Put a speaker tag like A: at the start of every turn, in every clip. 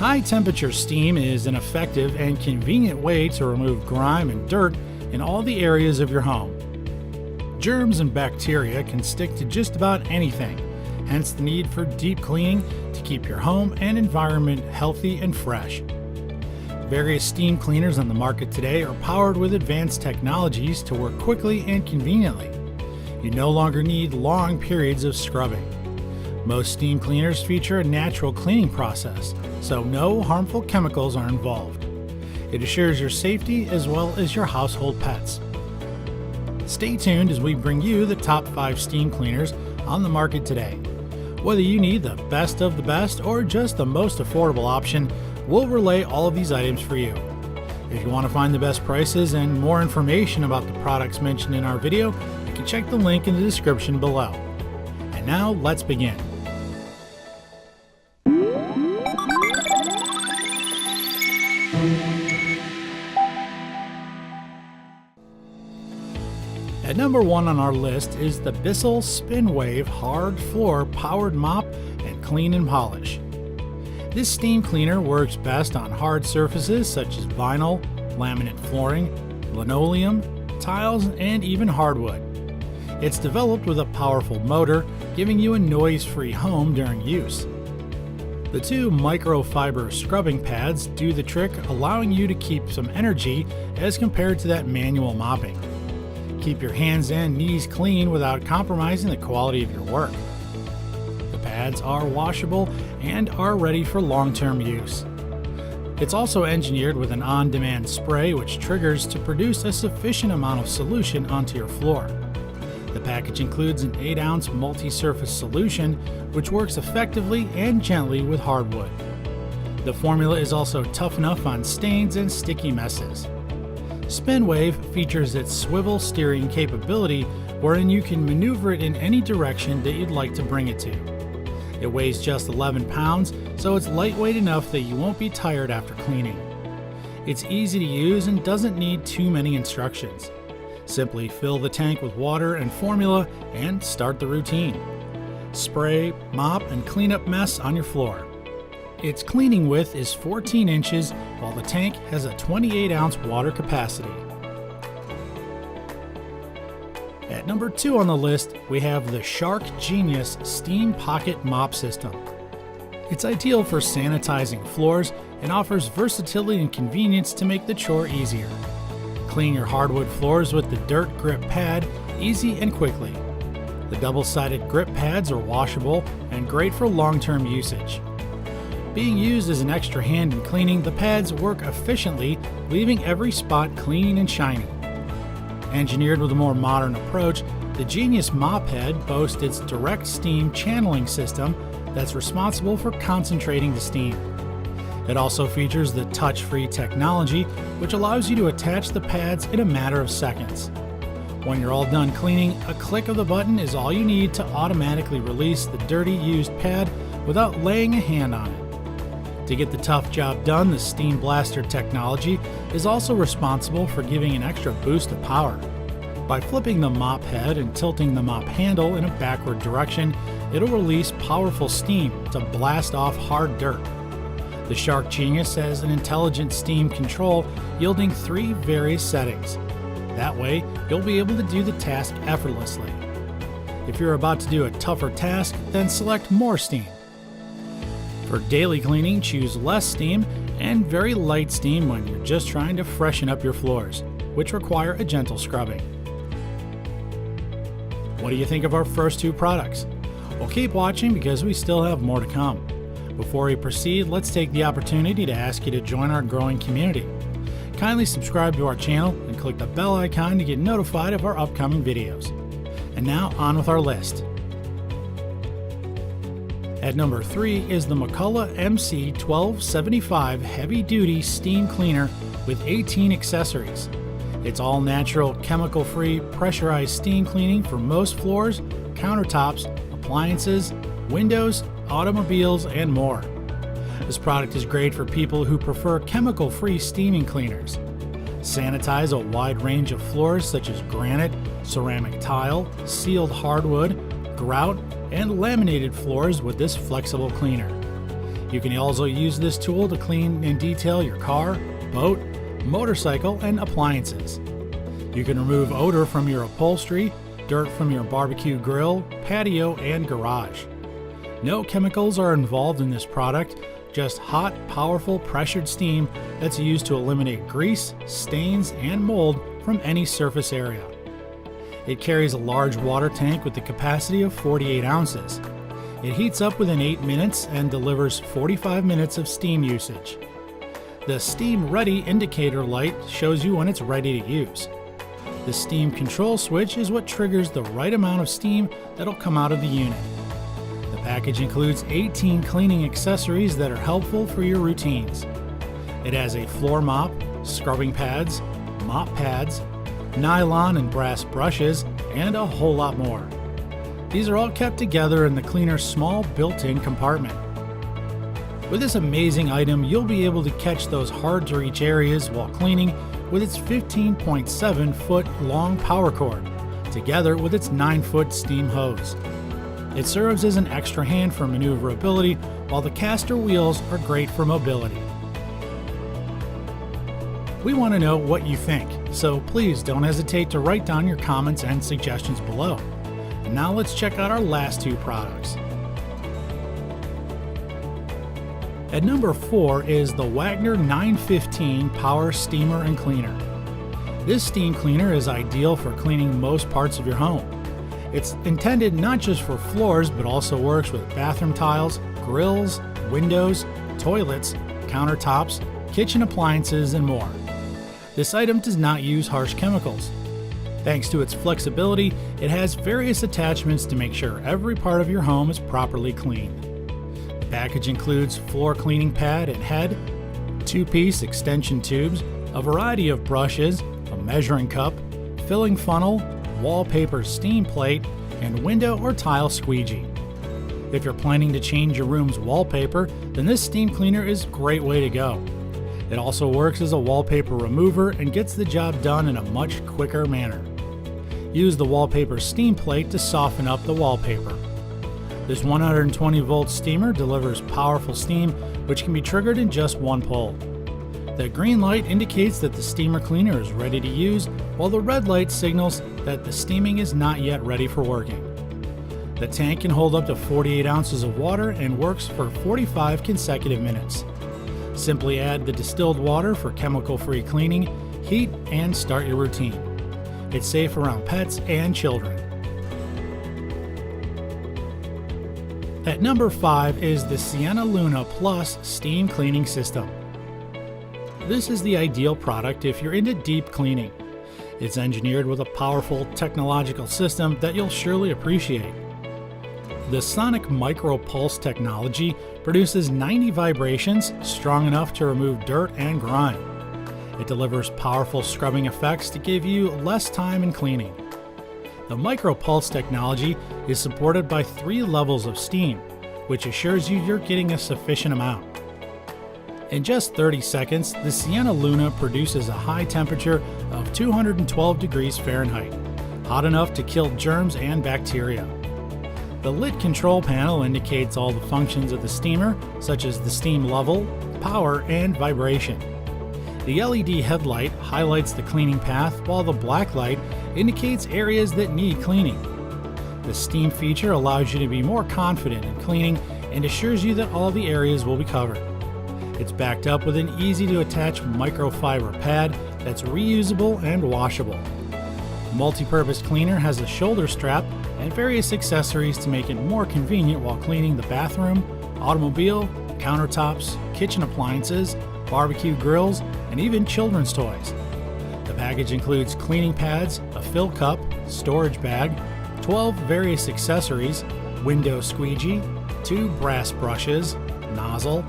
A: High-temperature steam is an effective and convenient way to remove grime and dirt in all the areas of your home. Germs and bacteria can stick to just about anything, hence the need for deep cleaning to keep your home and environment healthy and fresh. Various steam cleaners on the market today are powered with advanced technologies to work quickly and conveniently. You no longer need long periods of scrubbing. Most steam cleaners feature a natural cleaning process, so no harmful chemicals are involved. It assures your safety as well as your household pets. Stay tuned as we bring you the top 5 steam cleaners on the market today. Whether you need the best of the best or just the most affordable option, we'll relay all of these items for you. If you want to find the best prices and more information about the products mentioned in our video, you can check the link in the description below. And now let's begin. At number 1 on our list is the BISSELL SpinWave Hard Floor Powered Mop and Clean and Polish. This steam cleaner works best on hard surfaces such as vinyl, laminate flooring, linoleum, tiles, and even hardwood. It's developed with a powerful motor, giving you a noise-free home during use. The 2 microfiber scrubbing pads do the trick, allowing you to keep some energy as compared to that manual mopping. Keep your hands and knees clean without compromising the quality of your work. The pads are washable and are ready for long-term use. It's also engineered with an on-demand spray which triggers to produce a sufficient amount of solution onto your floor. The package includes an 8-ounce multi-surface solution which works effectively and gently with hardwood. The formula is also tough enough on stains and sticky messes. SpinWave features its swivel steering capability wherein you can maneuver it in any direction that you'd like to bring it to. It weighs just 11 pounds, so it's lightweight enough that you won't be tired after cleaning. It's easy to use and doesn't need too many instructions. Simply fill the tank with water and formula and start the routine. Spray, mop, and clean up mess on your floor. Its cleaning width is 14 inches, while the tank has a 28-ounce water capacity. At number 2 on the list, we have the Shark Genius Steam Pocket Mop System. It's ideal for sanitizing floors and offers versatility and convenience to make the chore easier. Clean your hardwood floors with the dirt grip pad easy and quickly. The double-sided grip pads are washable and great for long-term usage. Being used as an extra hand in cleaning, the pads work efficiently, leaving every spot clean and shiny. Engineered with a more modern approach, the Genius Mop Head boasts its direct steam channeling system that's responsible for concentrating the steam. It also features the touch-free technology, which allows you to attach the pads in a matter of seconds. When you're all done cleaning, a click of the button is all you need to automatically release the dirty used pad without laying a hand on it. To get the tough job done, the Steam Blaster technology is also responsible for giving an extra boost of power. By flipping the mop head and tilting the mop handle in a backward direction, it'll release powerful steam to blast off hard dirt. The Shark Genius has an intelligent steam control yielding 3 various settings. That way, you'll be able to do the task effortlessly. If you're about to do a tougher task, then select more steam. For daily cleaning, choose less steam and very light steam when you're just trying to freshen up your floors, which require a gentle scrubbing. What do you think of our first 2 products? Well, keep watching because we still have more to come. Before we proceed, let's take the opportunity to ask you to join our growing community. Kindly subscribe to our channel and click the bell icon to get notified of our upcoming videos. And now on with our list. At number 3 is the McCulloch MC1275 Heavy Duty Steam Cleaner with 18 accessories. It's all natural, chemical-free, pressurized steam cleaning for most floors, countertops, appliances, windows, automobiles, and more. This product is great for people who prefer chemical-free steaming cleaners. Sanitize a wide range of floors such as granite, ceramic tile, sealed hardwood, grout, and laminated floors with this flexible cleaner. You can also use this tool to clean and detail your car, boat, motorcycle, and appliances. You can remove odor from your upholstery, dirt from your barbecue grill, patio, and garage. No chemicals are involved in this product, just hot, powerful pressured steam that's used to eliminate grease, stains, and mold from any surface area. It carries a large water tank with the capacity of 48 ounces. It heats up within 8 minutes and delivers 45 minutes of steam usage. The Steam Ready indicator light shows you when it's ready to use. The steam control switch is what triggers the right amount of steam that'll come out of the unit. The package includes 18 cleaning accessories that are helpful for your routines. It has a floor mop, scrubbing pads, mop pads, nylon and brass brushes, and a whole lot more. These are all kept together in the cleaner's small built-in compartment. With this amazing item, you'll be able to catch those hard-to-reach areas while cleaning with its 15.7-foot long power cord, together with its 9-foot steam hose. It serves as an extra hand for maneuverability, while the caster wheels are great for mobility. We want to know what you think, so please don't hesitate to write down your comments and suggestions below. And now let's check out our last two products. At number 4 is the Wagner 915 Power Steamer and Cleaner. This steam cleaner is ideal for cleaning most parts of your home. It's intended not just for floors, but also works with bathroom tiles, grills, windows, toilets, countertops, kitchen appliances, and more. This item does not use harsh chemicals. Thanks to its flexibility, it has various attachments to make sure every part of your home is properly cleaned. The package includes floor cleaning pad and head, 2-piece extension tubes, a variety of brushes, a measuring cup, filling funnel, wallpaper steam plate, and window or tile squeegee. If you're planning to change your room's wallpaper, then this steam cleaner is a great way to go. It also works as a wallpaper remover and gets the job done in a much quicker manner. Use the wallpaper steam plate to soften up the wallpaper. This 120-volt steamer delivers powerful steam, which can be triggered in just one pull. The green light indicates that the steamer cleaner is ready to use, while the red light signals that the steaming is not yet ready for working. The tank can hold up to 48 ounces of water and works for 45 consecutive minutes. Simply add the distilled water for chemical-free cleaning, heat, and start your routine. It's safe around pets and children. At number 5 is the Sienna Luna Plus Steam Cleaning System. This is the ideal product if you're into deep cleaning. It's engineered with a powerful technological system that you'll surely appreciate. The sonic micro-pulse technology produces 90 vibrations strong enough to remove dirt and grime. It delivers powerful scrubbing effects to give you less time in cleaning. The micro-pulse technology is supported by 3 levels of steam, which assures you you're getting a sufficient amount. In just 30 seconds, the Sienna Luna produces a high temperature of 212 degrees Fahrenheit, hot enough to kill germs and bacteria. The lit control panel indicates all the functions of the steamer, such as the steam level, power, and vibration. The LED headlight highlights the cleaning path, while the black light indicates areas that need cleaning. The steam feature allows you to be more confident in cleaning and assures you that all the areas will be covered. It's backed up with an easy-to-attach microfiber pad that's reusable and washable. The multi-purpose cleaner has a shoulder strap and various accessories to make it more convenient while cleaning the bathroom, automobile, countertops, kitchen appliances, barbecue grills, and even children's toys. The package includes cleaning pads, a fill cup, storage bag, 12 various accessories, window squeegee, 2 brass brushes, nozzle,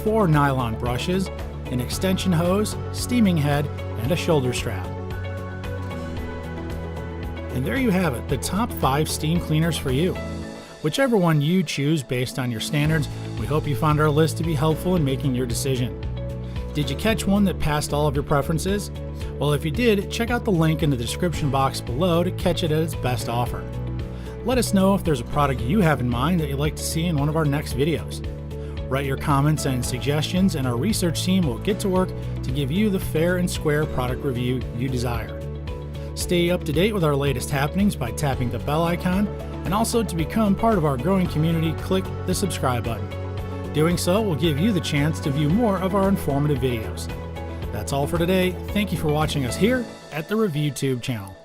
A: 4 nylon brushes, an extension hose, steaming head, and a shoulder strap. And there you have it, the top 5 steam cleaners for you. Whichever one you choose based on your standards, we hope you found our list to be helpful in making your decision. Did you catch one that passed all of your preferences? Well, if you did, check out the link in the description box below to catch it at its best offer. Let us know if there's a product you have in mind that you'd like to see in one of our next videos. Write your comments and suggestions, and our research team will get to work to give you the fair and square product review you desire. Stay up to date with our latest happenings by tapping the bell icon, and also to become part of our growing community, click the subscribe button. Doing so will give you the chance to view more of our informative videos. That's all for today. Thank you for watching us here at the ReviewTube channel.